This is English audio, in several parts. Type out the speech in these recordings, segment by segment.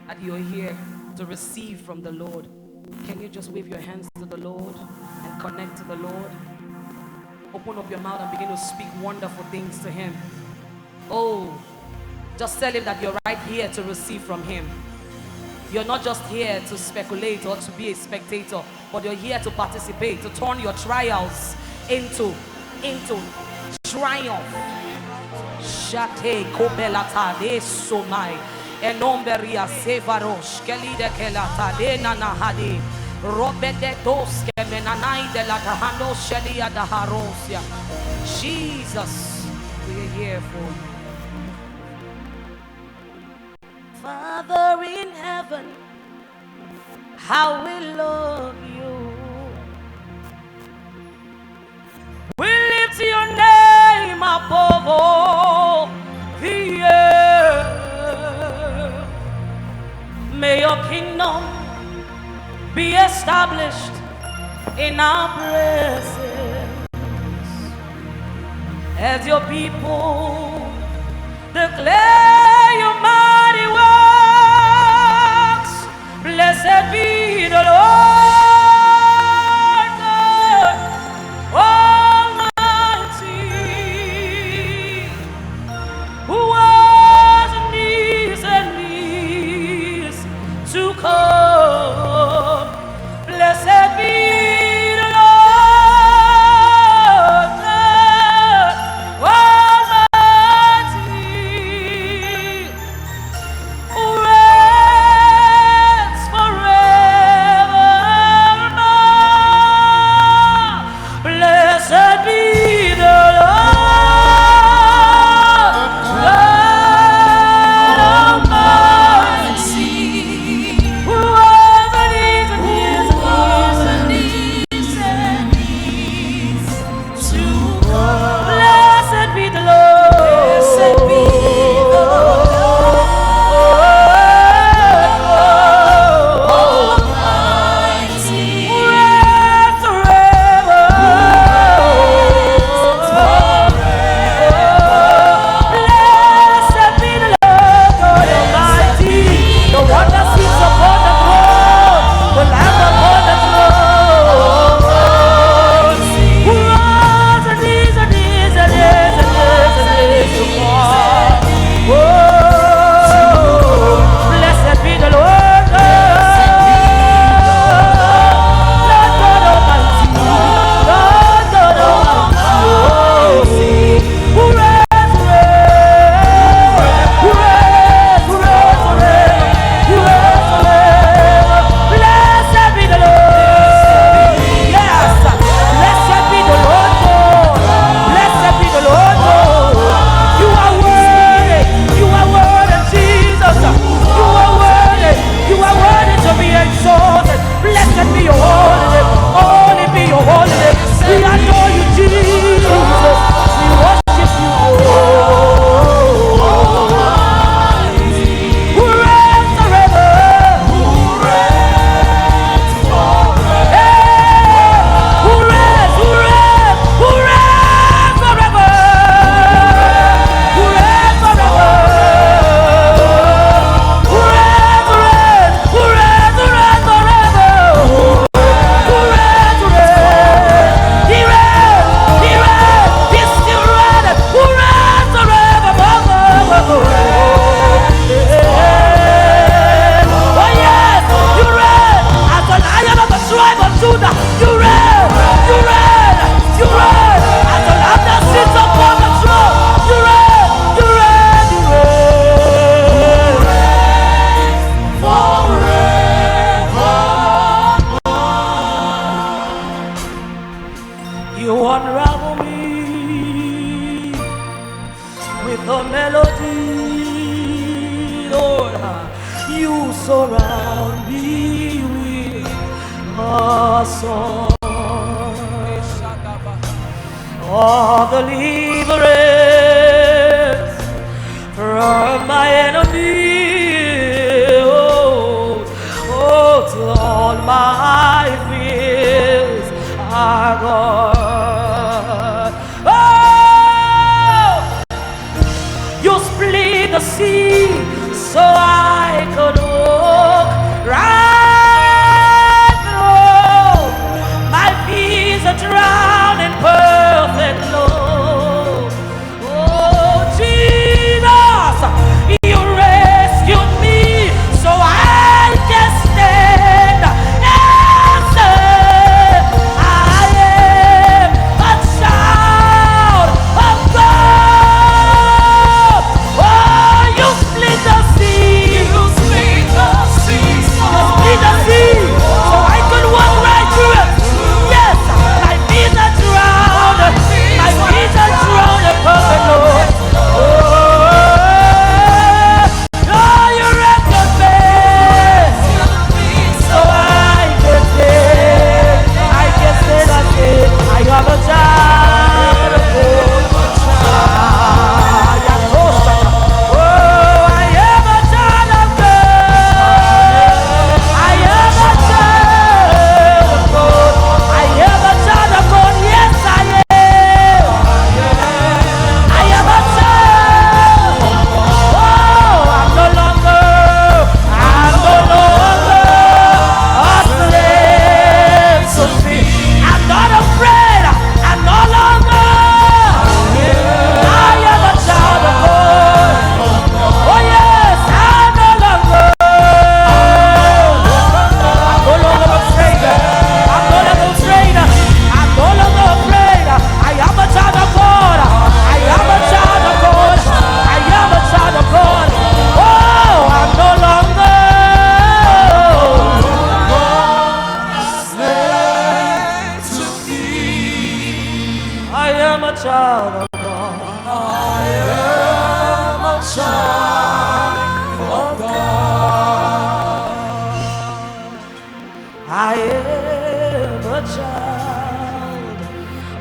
that you're here to receive from the Lord. Can you just wave your hands to the Lord and connect to the Lord? Open up your mouth and begin to speak wonderful things to Him. Oh, just tell Him that you're right here to receive from Him. You're not just here to speculate or to be a spectator, but you're here to participate, to turn your trials into triumph. Shate kobelata de somai enomberia sevarosh kelide kelata de nanahadi robede dos kemenanai de la tahando shelia da harosia. Jesus, we're here for you. Father in heaven, how we love you. We lift your name above all the earth. May your kingdom be established in our presence as your people declare your mighty works. Blessed be the Lord God Almighty, who was and is to come. Blessed be the Lord God Almighty, who reigns forevermore. Blessed be the Lord God Almighty, who was and is to come. Blessed be the Lord. Blessed be the Lord Almighty, who reigns forever. Blessed be the Lord God Almighty, the one that sits upon the throne, the Lamb upon the throne, who was and is and is and is and is and is to come. Oh, blessed be the Lord God Almighty, Lord God Almighty, who reigns forever, who reigns forever, who reigns forever. Blessed be the Lord. Yes, blessed be the Lord God. Blessed be the Lord God. You are worthy. You are worthy, Jesus. You are worthy. You are worthy to be exalted. Blessed be your holy name. Holy be your holy name. We adore you, Jesus. We worship you. Who reigns forever. Who reigns forever. Who reigns, who reigns, who reigns forever. Who reigns forever. Who reigns, who reigns, who reigns, who reigns forever. Who reigns, who reigns. He reigns, he reigns, he still reigns. Who reigns forever. Oh yes, you reign as the Lion of the tribe of Judah. You reign, you reign, you reign as the Lamb that sits upon the throne. You reign, you reign, you reign forever. You unravel me with a melody, Lord. You surround me with a song of deliverance from my enemy. Oh, till all my fears are gone. Oh, you split the sea so I could walk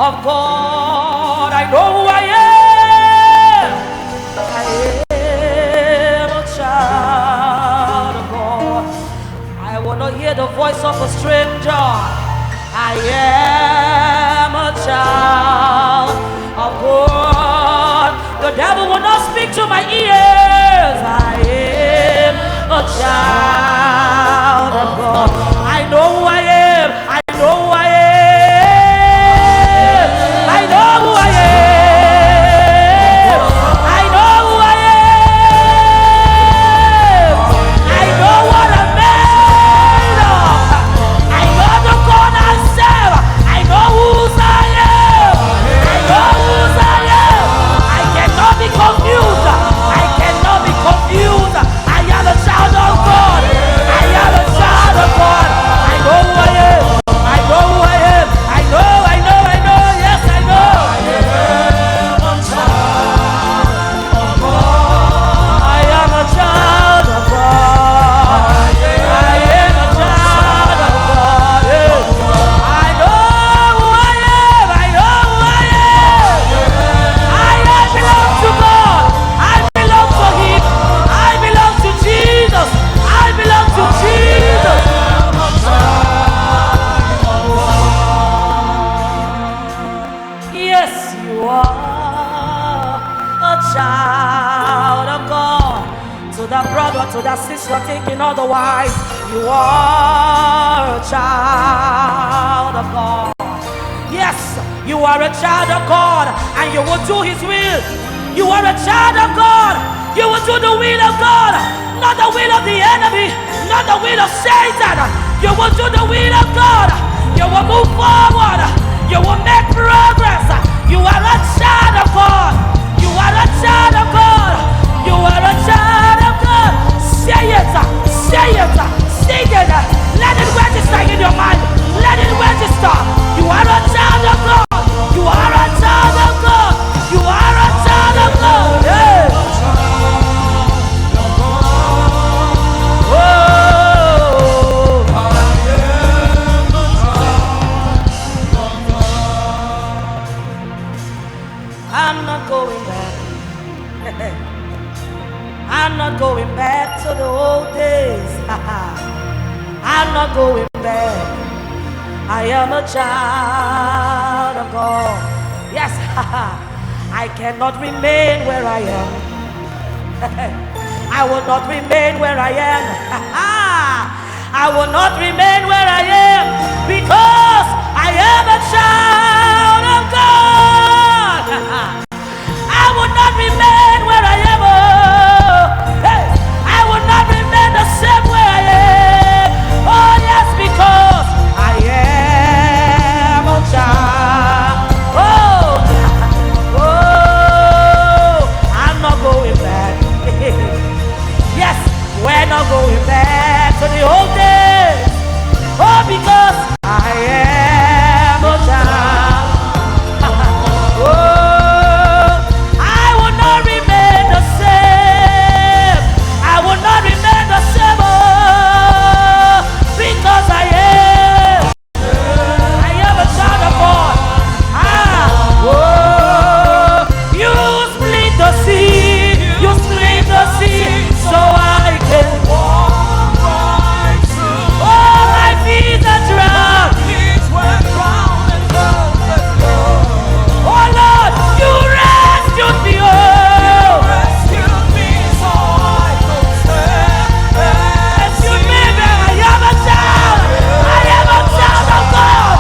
of God. I know who I am. I am a child of God. I will not hear the voice of a stranger. I am a child of God. The devil will not speak to my ears. I am a child of God. I know who I am. I know who I am. I know who I am. I know who I am. I know what I'm made of. I know the God I serve. I know whose I am. I know whose I am. I cannot be confused. I cannot be confused. I am a child of God. I am a child of God. I know who I am. I know who I am. I know, I know, I know. Yes, I know. I am a child of God. I am a child of God. I am a child of God. I know who I am. I know who I am. I belong to God. I belong to Him. I belong to Jesus. I belong to Jesus. Yes, you are a child of God. To the brother, to the sister thinking otherwise, you are a child of God. Yes, you are a child of God, and you will do His will. You are a child of God. You will do the will of God, not the will of the enemy, not the will of Satan. You will do the will of God. You will move forward. You will make progress. You are a child of God. You are a child of God. You are a child of God. Say it. Say it. Sing it. Let it register in your mind. Let it register. You are a child of God. You are a child of God. You are a child of God. Yeah. I'm not going back. I'm not going back to the old days. I'm not going back. I am a child of God. Yes, I cannot remain where I am. I will not remain where I am. I will not remain where I am because I am a child of God. I will not remain where I am. Hey, I will not remain the same way I am. Oh yes, because I am a child. Oh, I'm not going back. Yes, we're not going back to the old days. Oh, because I am a child. Oh, I will not remain the same. I will not remain the same. Oh, because I am a child of God. Oh, you split the sea. You split the sea so I can walk right through. Oh, my feet are drowned. Oh Lord, you rescued me. Oh, rescued me so I could stand. Rescued me, man. I am a child. I am a child of God.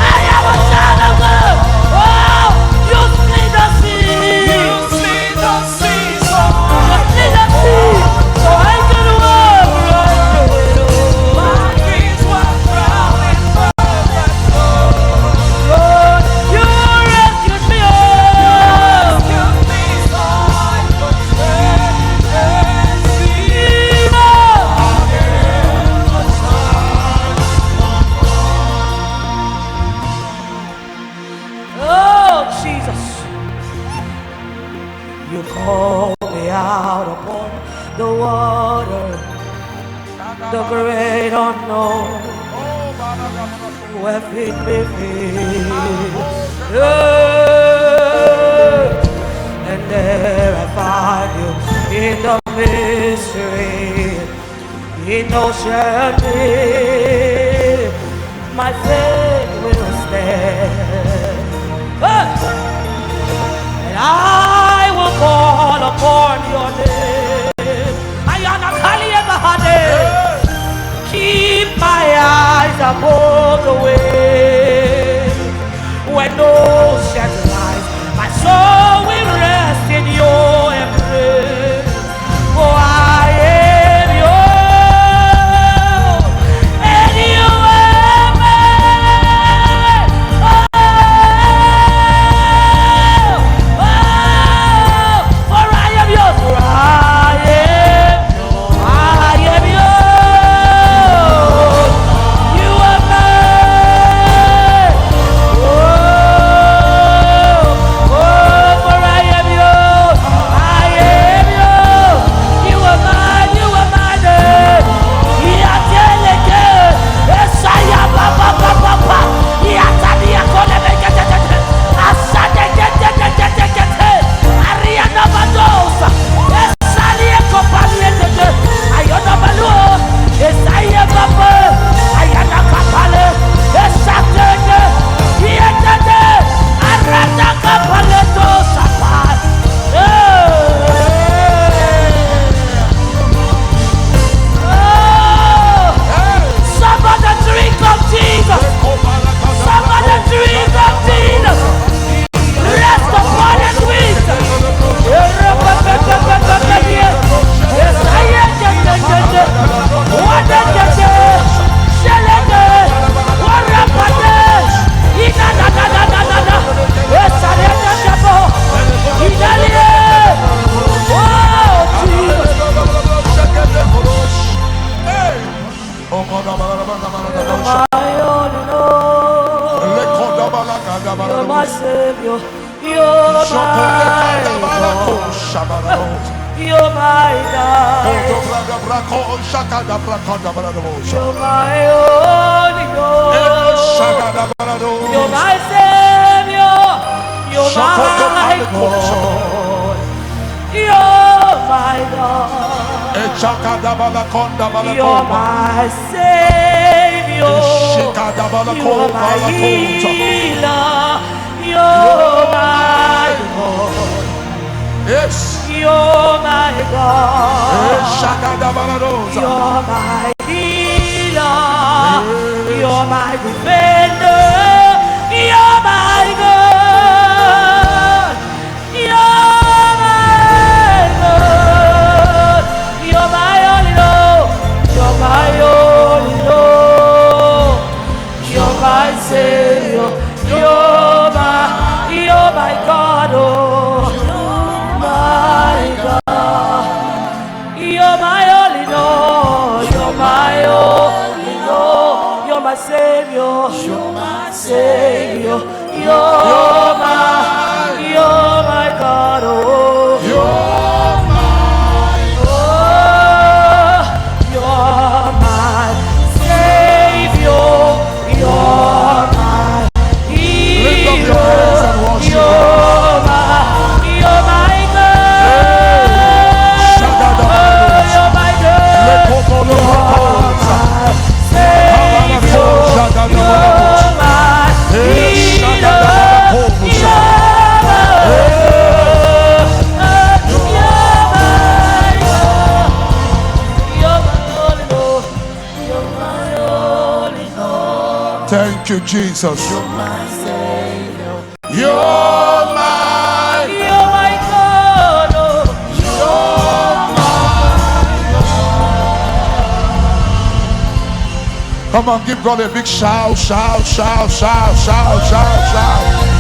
I am a child of God. Oh, you split the sea. You split the sea so I can walk right through it. My feet were drowned in perfect love. Lord, you rescued me. Oh, rescued me so I could stand and see. Oh, Jesus, you called me out upon the water, the great unknown, where feet may feel. And there I find you in the mystery, in ocean deep. My faith will stand. And I will call upon your name. Ayana Kaliyabahade. Keep my eyes above the waves. When no shelter lies, my soul will rest in your embrace. For I am yours, and you are mine. For I am yours, for I am yours. You are mine. For I am yours. I am yours. You are mine. You are mine. Yateleke, Esaya Papa Papa, Yatania Kolebeke, Asade Kete, Ariana Badosa, Esalia Kopaliete, Ayona Balu, Esaya Papa, Ayana Kapale, Esate, Yete, Arata Kapaleto Sapa. Somebody drink of Jesus. Somebody drink of Jesus. Rest upon his wings. Yes, I am. What the Shelete. What Rapate. Ina na na na na na na. Yes, I am. Inalie. Oh, Jesus. My only Lord. You're my Savior. You're my God. You're my God. You're my only Lord. You're my Savior. You're my God. You're my God. You're my Savior. You're my healer. You're my God. Yes. You're my God. You're my healer. You're my defender. You're my God. You're my God. You're my only Lord. You're my only Lord. You're my Savior. You're my God. Oh, my God. You're my only Lord. You're my only Lord. You're my Savior. You're my Savior. You're my God. Oh, you're my Savior. You're my healer. You're my God. You're my God. Savior. You're my healer. Thank you, Jesus. You're my Savior. You're my God. Oh, come on, give God a big shout, shout, shout, shout, shout, shout, shout.